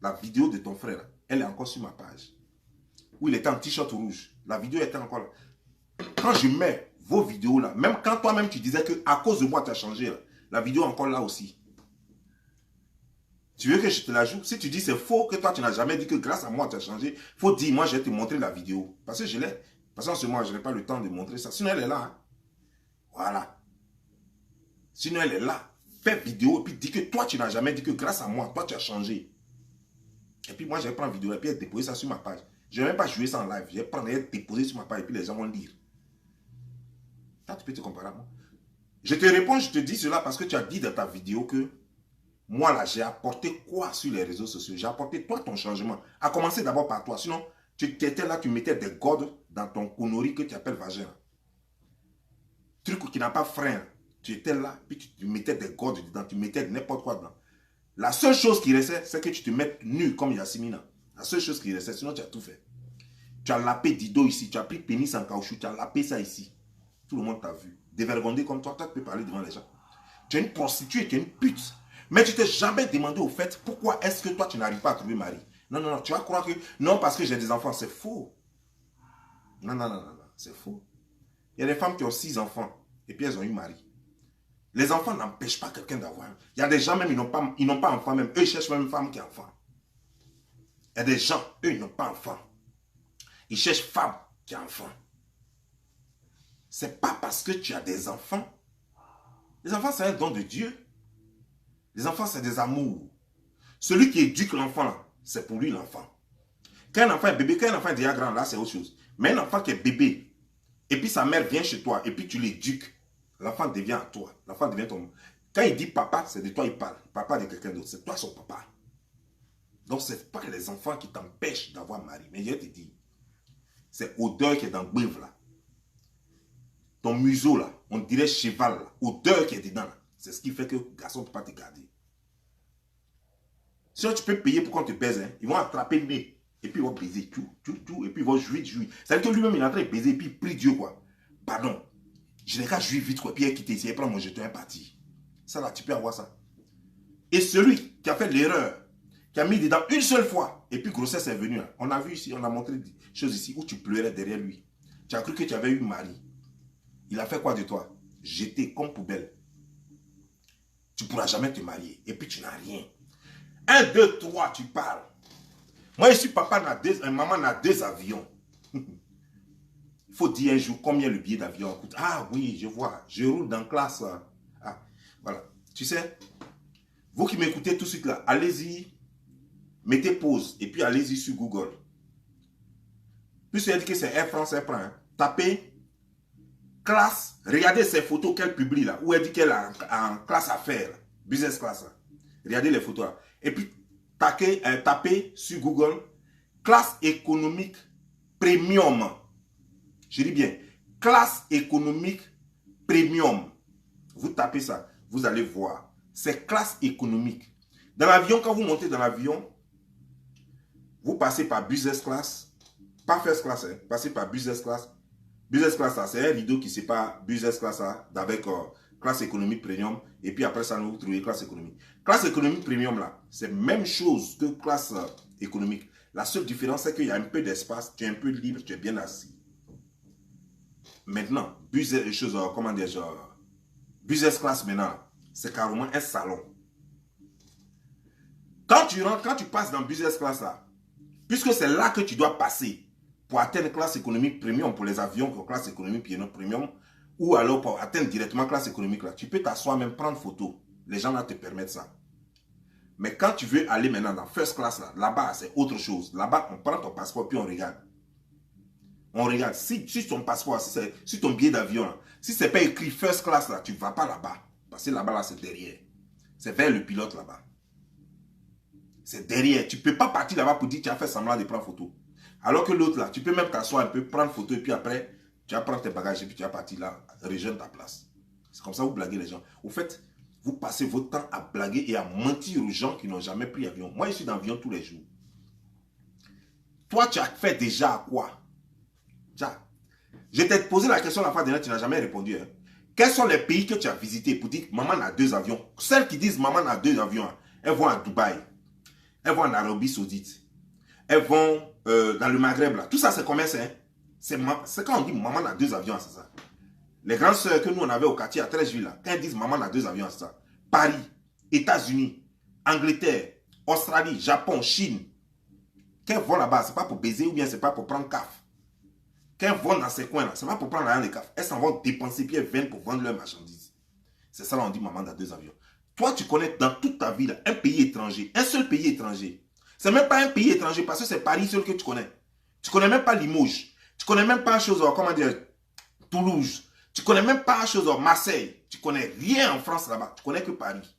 La vidéo de ton frère, elle est encore sur ma page. Où il était en t-shirt rouge. La vidéo était encore là. Quand je mets vos vidéos là, même quand toi-même tu disais que à cause de moi tu as changé, là, la vidéo est encore là aussi. Tu veux que je te la joue? Si tu dis c'est faux, que toi tu n'as jamais dit que grâce à moi tu as changé, il faut dire moi je vais te montrer la vidéo. Parce que je l'ai. Parce qu'en ce moment je n'ai pas le temps de montrer ça. Sinon elle est là. Hein. Voilà. Sinon elle est là. Fais vidéo et puis dis que toi tu n'as jamais dit que grâce à moi, toi tu as changé. Et puis moi je vais prendre vidéo et puis déposer ça sur ma page. Je ne vais même pas jouer ça en live. Je vais prendre et déposer sur ma page et puis les gens vont lire. Toi tu peux te comparer à moi. Je te réponds, je te dis cela parce que tu as dit dans ta vidéo que moi, là, j'ai apporté quoi sur les réseaux sociaux? J'ai apporté toi ton changement. À commencer d'abord par toi. Sinon, tu étais là, tu mettais des godes dans ton connerie que tu appelles vagin. Truc qui n'a pas frein. Tu étais là, puis tu mettais des godes dedans, tu mettais n'importe quoi dedans. La seule chose qui restait, c'est que tu te mettes nu comme Yassimina. La seule chose qui restait, sinon tu as tout fait. Tu as lapé Dido ici, tu as pris pénis en caoutchouc, tu as lapé ça ici. Tout le monde t'a vu. Dévergondé comme toi, tu peux parler devant les gens. Tu es une prostituée, tu es une pute. Mais tu t'es jamais demandé au fait pourquoi est-ce que toi tu n'arrives pas à trouver mari. Non, non, non, tu vas croire que non parce que j'ai des enfants, c'est faux. Non, non, non, non, non c'est faux. Il y a des femmes qui ont 6 enfants et puis elles ont eu mari. Les enfants n'empêchent pas quelqu'un d'avoir. Il y a des gens même, ils n'ont pas enfant même. Eux, ils cherchent même une femme qui a enfant. Il y a des gens, eux, ils n'ont pas enfant. Ils cherchent femme qui a enfant. C'est pas parce que tu as des enfants. Les enfants, c'est un don de Dieu. Les enfants, c'est des amours. Celui qui éduque l'enfant, c'est pour lui l'enfant. Quand un enfant est bébé, quand un enfant est déjà grand, là, c'est autre chose. Mais un enfant qui est bébé, et puis sa mère vient chez toi, et puis tu l'éduques, l'enfant devient à toi. L'enfant devient ton... Quand il dit papa, c'est de toi il parle. Papa de quelqu'un d'autre, c'est toi son papa. Donc, ce n'est pas les enfants qui t'empêchent d'avoir mari. Mais je te dis, c'est odeur qui est dans le bœuf, là. Ton museau, là, on dirait cheval, là. Odeur qui est dedans, là. C'est ce qui fait que le garçon ne peut pas te garder. Sinon, tu peux payer pour qu'on te baise. Hein. Ils vont attraper le nez. Et puis, ils vont baiser tout. Et puis, ils vont jouir. Ça veut dire que lui-même, il est en train de baiser. Et puis, il prie Dieu, quoi. Pardon. Je n'ai qu'à jouir vite, quoi. Puis, il est quitté ici. Il prend mon jeton et est parti. Ça, là, tu peux avoir ça. Et celui qui a fait l'erreur, qui a mis dedans une seule fois, et puis, grossesse est venue. Là. On a vu ici, on a montré des choses ici où tu pleurais derrière lui. Tu as cru que tu avais eu mari. Il a fait quoi de toi? Jeté comme poubelle. Tu ne pourras jamais te marier. Et puis, tu n'as rien. 1, 2, 3, tu parles. Moi, je suis papa, maman a 2 avions. Il faut dire un jour combien le billet d'avion coûte. Ah oui, je vois. Je roule dans classe. Ah, voilà. Tu sais, vous qui m'écoutez tout de suite là, allez-y, mettez pause et puis allez-y sur Google. Puisque elle dit que c'est Air France, elle prend. Hein. Tapez classe, regardez ces photos qu'elle publie là, où elle dit qu'elle est en classe affaires, business class. Là. Regardez les photos là. Et puis, tapez sur Google classe économique premium. Je dis bien, classe économique premium. Vous tapez ça, vous allez voir. C'est classe économique. Dans l'avion, quand vous montez dans l'avion, vous passez par business class, pas first class, hein, passez par business class. Business class, c'est un rideau qui sépare business class avec classe économique premium. Et puis après ça, vous trouvez classe économique. Classe économique premium, là, c'est la même chose que classe économique. La seule différence, c'est qu'il y a un peu d'espace, tu es un peu libre, tu es bien assis. Maintenant, business class maintenant, c'est carrément un salon. Quand tu rentres, quand tu passes dans business class là, puisque c'est là que tu dois passer pour atteindre classe économique premium pour les avions qui ont classe économique premium, ou alors pour atteindre directement classe économique là, tu peux t'asseoir même prendre photo. Les gens là te permettent ça. Mais quand tu veux aller maintenant dans first class là, là-bas c'est autre chose. Là-bas on prend ton passeport puis on regarde. On regarde, si ton passeport, si ton billet d'avion, si c'est pas écrit first class là, tu ne vas pas là-bas. Parce que là-bas, là, c'est derrière. C'est vers le pilote là-bas. C'est derrière. Tu ne peux pas partir là-bas pour dire que tu as fait semblant de prendre photo. Alors que l'autre là, tu peux même t'asseoir un peu, prendre photo et puis après, tu vas prendre tes bagages et puis tu vas partir là, rejoindre ta place. C'est comme ça que vous blaguez les gens. Au fait, vous passez votre temps à blaguer et à mentir aux gens qui n'ont jamais pris avion. Moi, je suis dans l'avion tous les jours. Toi, tu as fait déjà quoi? Je t'ai posé la question la fois dernière, tu n'as jamais répondu. Hein. Quels sont les pays que tu as visités pour dire que maman a 2 avions? Celles qui disent maman a 2 avions, elles vont à Dubaï. elles vont en Arabie Saoudite, elles vont dans le Maghreb, là. Tout ça, c'est combien c'est? C'est quand on dit maman a 2 avions, c'est ça. Les grandes sœurs que nous, on avait au quartier à 13 villes, là, quand elles disent maman a 2 avions, c'est ça. Paris, États-Unis, Angleterre, Australie, Japon, Chine. Quand elles vont là-bas, c'est pas pour baiser ou bien c'est pas pour prendre CAF. Quand elles vont dans ces coins-là, c'est pas pour prendre rien de CAF. Elles s'en vont dépenser puis elles viennent pour vendre leurs marchandises. C'est ça, là, on dit maman a 2 avions. Toi, tu connais dans toute ta vie là, un pays étranger, un seul pays étranger. C'est même pas un pays étranger parce que c'est Paris seul que tu connais. Tu connais même pas Limoges. Tu connais même pas chose, comment dire, Toulouse. Tu connais même pas chose, Marseille. Tu connais rien en France là-bas. Tu connais que Paris.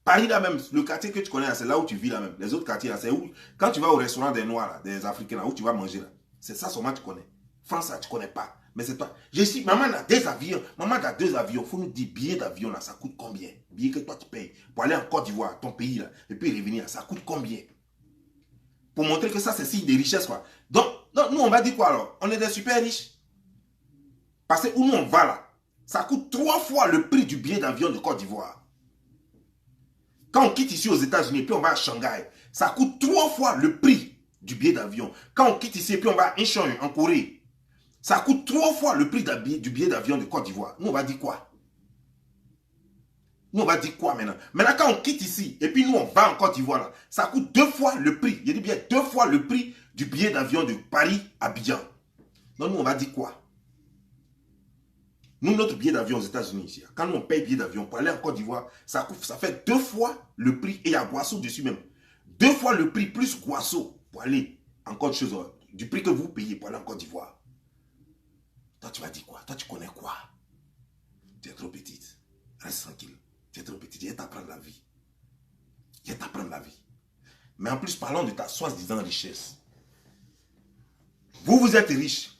Paris là même, le quartier que tu connais, c'est là où tu vis là même. Les autres quartiers là, c'est où, quand tu vas au restaurant des Noirs là, des Africains là, où tu vas manger là. C'est ça seulement que tu connais. France là, tu connais pas. Mais c'est toi. Je suis, maman a 2 avions. Maman a 2 avions. Faut nous dire, billets d'avion là, ça coûte combien? Billets que toi tu payes pour aller en Côte d'Ivoire, ton pays là, et puis revenir, ça coûte combien? Pour montrer que ça c'est signe de richesse quoi. Donc, nous on va dire quoi alors? On est des super riches. Parce que où nous on va là, ça coûte 3 fois le prix du billet d'avion de Côte d'Ivoire. Quand on quitte ici aux États-Unis, puis on va à Shanghai, ça coûte 3 fois le prix du billet d'avion. Quand on quitte ici, puis on va à Incheon, en Corée, ça coûte 3 fois le prix du billet d'avion de Côte d'Ivoire. Nous, on va dire quoi? Nous, on va dire quoi maintenant? Maintenant, quand on quitte ici, et puis nous, on va en Côte d'Ivoire, ça coûte 2 fois le prix. Je dis bien 2 fois le prix du billet d'avion de Paris à Abidjan. Donc, nous, on va dire quoi? Nous, notre billet d'avion aux États-Unis, ici, quand nous, on paye billet d'avion pour aller en Côte d'Ivoire, ça fait 2 fois le prix, et il y a Guasso dessus même. 2 fois le prix plus Guasso pour aller en Côte d'Ivoire, du prix que vous payez pour aller en Côte d'Ivoire. Toi, tu vas dire quoi? Toi, tu connais quoi? Tu es trop petite. Reste tranquille. Tu es trop petite. Je vais t'apprendre la vie. Je vais t'apprendre la vie. Mais en plus, parlons de ta soi-disant richesse. Vous êtes riche.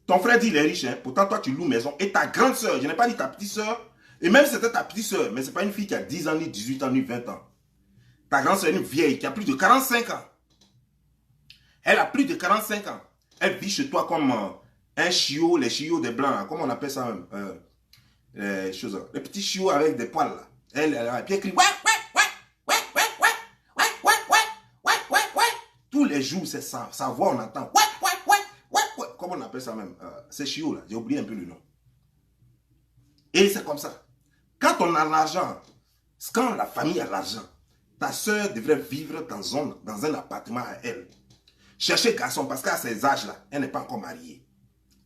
Ton frère dit il est riche, hein? Pourtant toi tu loues maison. Et ta grande soeur, je n'ai pas dit ta petite soeur, et même si c'était ta petite soeur, mais ce n'est pas une fille qui a 10 ans, ni 18 ans, ni 20 ans. Ta grande soeur est une vieille qui a plus de 45 ans. Elle a plus de 45 ans. Elle vit chez toi comme un chiot, les chiots des blancs, là. Comment on appelle ça même? Les petits chiots avec des poils là. Elle a puis elle crie ouais, ouais, ouais, ouais, ouais, ouais, ouais, ouais, ouais, ouais, ouais, ouais. Tous les jours, c'est sa voix, on entend ouais, ouais, ouais, ouais, ouais. Comment on appelle ça même? Ces chiots là, j'ai oublié un peu le nom. Et c'est comme ça. Quand on a l'argent, quand la famille a l'argent, ta soeur devrait vivre dans un appartement à elle. Chercher garçon parce qu'à ces âges-là, elle n'est pas encore mariée.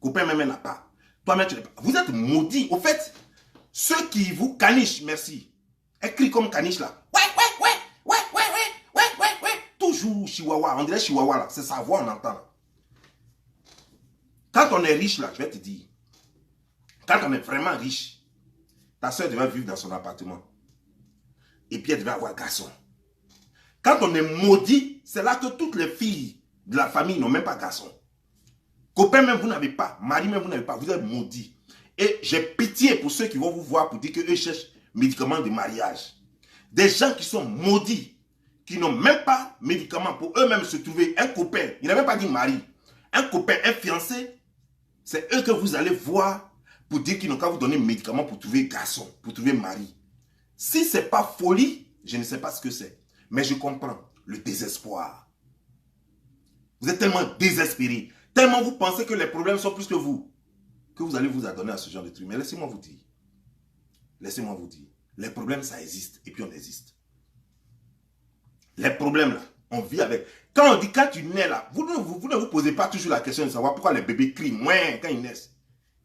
Copain même, elle n'a pas. Toi-même, tu n'es pas. Vous êtes maudits. Au fait, ceux qui vous canichent, merci. Elle crie comme caniche là. Ouais, ouais, ouais, ouais, ouais, ouais, ouais, ouais, ouais. Toujours chihuahua. On dirait chihuahua là. C'est sa voix, on entend là. Quand on est riche là, je vais te dire. Quand on est vraiment riche, ta soeur devait vivre dans son appartement. Et puis elle devait avoir garçon. Quand on est maudit, c'est là que toutes les filles de la famille n'ont même pas garçon. Copain même vous n'avez pas. Mari même vous n'avez pas. Vous êtes maudit. Et j'ai pitié pour ceux qui vont vous voir pour dire qu'eux cherchent médicaments de mariage. Des gens qui sont maudits, qui n'ont même pas médicaments pour eux-mêmes se trouver un copain. Il n'a même pas dit mari. Un copain, un fiancé, c'est eux que vous allez voir pour dire qu'ils n'ont qu'à vous donner médicaments pour trouver garçon, pour trouver mari. Si ce n'est pas folie, je ne sais pas ce que c'est. Mais je comprends le désespoir. Vous êtes tellement désespéré, tellement vous pensez que les problèmes sont plus que vous allez vous adonner à ce genre de trucs. Mais laissez-moi vous dire. Laissez-moi vous dire. Les problèmes, ça existe. Et puis on existe. Les problèmes, là, on vit avec. Quand on dit, quand tu nais là, vous ne vous posez pas toujours la question de savoir pourquoi les bébés crient moins quand ils naissent.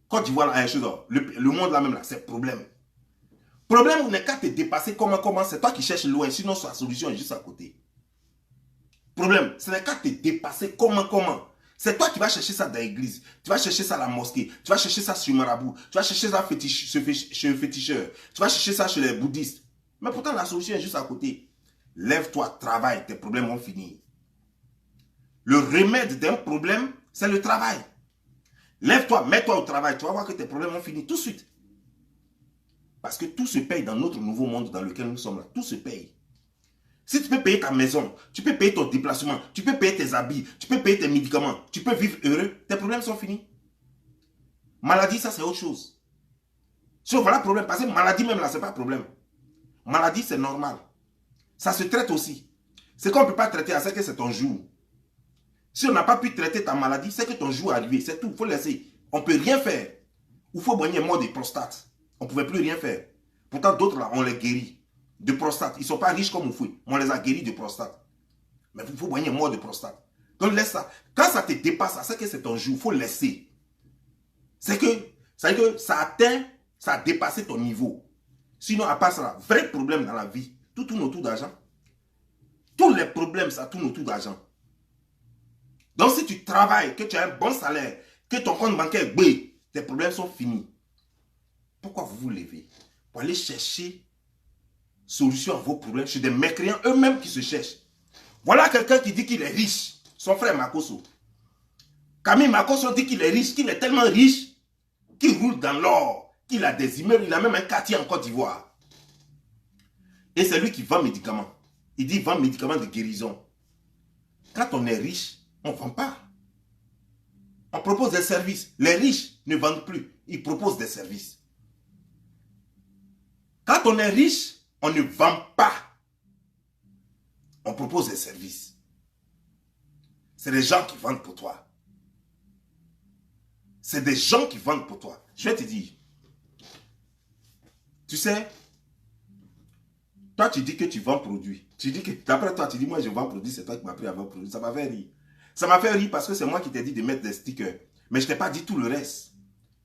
Quand tu vois là, le monde là même, là, c'est problème. Problème n'est qu'à te dépasser comment, c'est toi qui cherches loin, sinon la solution est juste à côté. Problème, ce n'est qu'à te dépasser comment. C'est toi qui vas chercher ça dans l'église, tu vas chercher ça à la mosquée, tu vas chercher ça sur Marabout, tu vas chercher ça chez le féticheur, tu vas chercher ça chez les bouddhistes. Mais pourtant la solution est juste à côté. Lève-toi, travaille, tes problèmes vont finir. Le remède d'un problème, c'est le travail. Lève-toi, mets-toi au travail, tu vas voir que tes problèmes vont finir tout de suite. Parce que tout se paye dans notre nouveau monde dans lequel nous sommes là. Tout se paye. Si tu peux payer ta maison, tu peux payer ton déplacement, tu peux payer tes habits, tu peux payer tes médicaments, tu peux vivre heureux, tes problèmes sont finis. Maladie, ça c'est autre chose. Si voilà le problème, parce que maladie même là, c'est pas un problème. Maladie, c'est normal. Ça se traite aussi. Ce qu'on ne peut pas traiter, c'est que c'est ton jour. Si on n'a pas pu traiter ta maladie, c'est que ton jour est arrivé. C'est tout, il faut laisser. On ne peut rien faire. Il faut boigner mort de prostate. On ne pouvait plus rien faire. Pourtant, d'autres là, on les guérit de prostate. Ils ne sont pas riches comme Oufoué, mais on les a guéris de prostate. Mais il faut boigner mort de prostate. Donc laisse ça. Quand ça te dépasse, c'est que c'est ton jour. Il faut laisser. C'est que ça atteint, ça a dépassé ton niveau. Sinon, à part ça, vrai problème dans la vie, tout tourne autour d'argent. Tous les problèmes, ça tourne autour d'argent. Donc si tu travailles, que tu as un bon salaire, que ton compte bancaire est bé, tes problèmes sont finis. Pourquoi vous vous levez pour aller chercher solution à vos problèmes chez des mécréants eux-mêmes qui se cherchent? Voilà quelqu'un qui dit qu'il est riche. Son frère Makosso. Camille Makosso dit qu'il est riche, qu'il est tellement riche, qu'il roule dans l'or, qu'il a des immeubles, il a même un quartier en Côte d'Ivoire. Et c'est lui qui vend médicaments. Il dit vend médicaments de guérison. Quand on est riche, on ne vend pas. On propose des services. Les riches ne vendent plus. Ils proposent des services. Quand on est riche, on ne vend pas. On propose des services. C'est des gens qui vendent pour toi. C'est des gens qui vendent pour toi. Je vais te dire. Tu sais, toi tu dis que tu vends produit. Tu dis que, d'après toi, tu dis moi je vends produit, c'est toi qui m'as appris à vendre produit. Ça m'a fait rire. Ça m'a fait rire parce que c'est moi qui t'ai dit de mettre des stickers. Mais je ne t'ai pas dit tout le reste.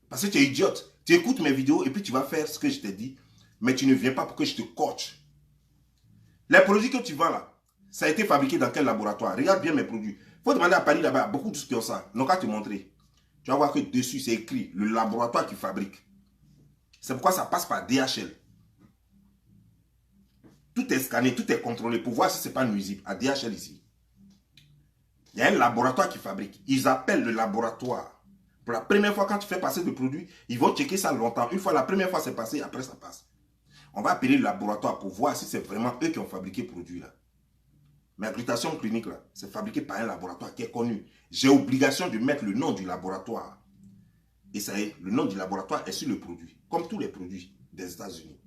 Parce que tu es idiote. Tu écoutes mes vidéos et puis tu vas faire ce que je t'ai dit. Mais tu ne viens pas pour que je te coach. Les produits que tu vends là, ça a été fabriqué dans quel laboratoire? Regarde bien mes produits. Il faut demander à Paris là-bas, beaucoup de gens qui ont ça. Donc, à te montrer. Tu vas voir que dessus, c'est écrit le laboratoire qui fabrique. C'est pourquoi ça passe par DHL. Tout est scanné, tout est contrôlé pour voir si ce n'est pas nuisible. À DHL ici. Il y a un laboratoire qui fabrique. Ils appellent le laboratoire. Pour la première fois, quand tu fais passer le produit, ils vont checker ça longtemps. Une fois, la première fois, c'est passé, après, ça passe. On va appeler le laboratoire pour voir si c'est vraiment eux qui ont fabriqué le produit là. Mais la glutation clinique là, c'est fabriqué par un laboratoire qui est connu. J'ai obligation de mettre le nom du laboratoire. Et ça y est, le nom du laboratoire est sur le produit. Comme tous les produits des États-Unis.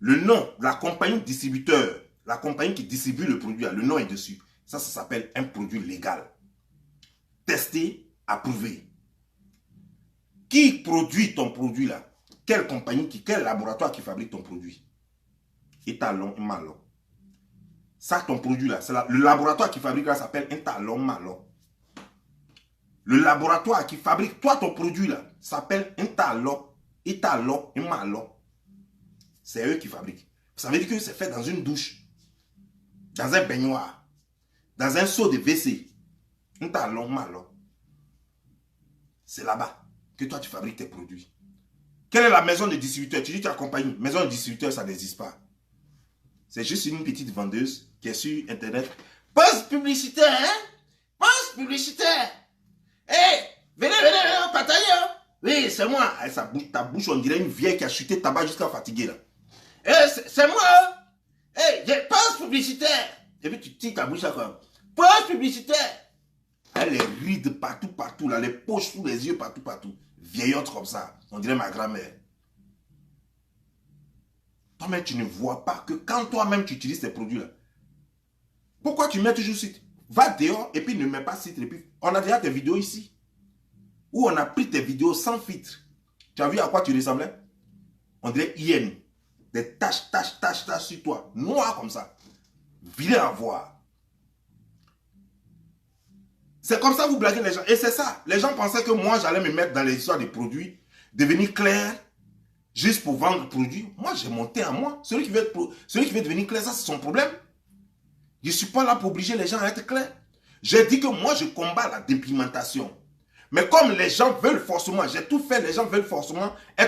Le nom, la compagnie distributeur, la compagnie qui distribue le produit, là, le nom est dessus. Ça s'appelle un produit légal. Testé, approuvé. Qui produit ton produit là? Quelle compagnie, quel laboratoire qui fabrique ton produit? Étalon Malon. Ça, ton produit là, c'est le laboratoire qui fabrique là s'appelle Étalon Malon. Le laboratoire qui fabrique toi ton produit là s'appelle Étalon Malon. C'est eux qui fabriquent. Ça veut dire que c'est fait dans une douche, dans un baignoire, dans un seau de WC. Étalon Malon. C'est là-bas que toi tu fabriques tes produits. Quelle est la maison de distributeur? Tu dis tu as compagnie. Maison de distributeur, ça n'existe pas. C'est juste une petite vendeuse qui est sur Internet. Poste publicitaire, hein? Poste publicitaire. Hé, venez, partager. Oui, c'est moi. Ta bouche, on dirait une vieille qui a chuté tabac jusqu'à fatiguer là. C'est moi. Hé, j'ai poste publicitaire. Et puis tu tires ta bouche là comme. Poste publicitaire. Elle les rides partout là, les poches sous les yeux partout. Vieillotte comme ça. On dirait ma grand-mère. Toi-même, tu ne vois pas que quand toi-même tu utilises ces produits-là, pourquoi tu mets toujours site? Va dehors et puis ne mets pas site. Et puis, on a déjà tes vidéos ici. Où on a pris tes vidéos sans filtre. Tu as vu à quoi tu ressemblais? On dirait hyène. Des taches sur toi. Noir comme ça. Vilain à voir. C'est comme ça que vous blaguez les gens. Et c'est ça. Les gens pensaient que moi, j'allais me mettre dans les histoires des produits, devenir clair, juste pour vendre le produit. Moi, j'ai monté à moi. Celui qui veut devenir clair, ça, c'est son problème. Je ne suis pas là pour obliger les gens à être clairs. J'ai dit que moi, je combats la dépigmentation. Mais comme les gens veulent forcément, j'ai tout fait, les gens veulent forcément être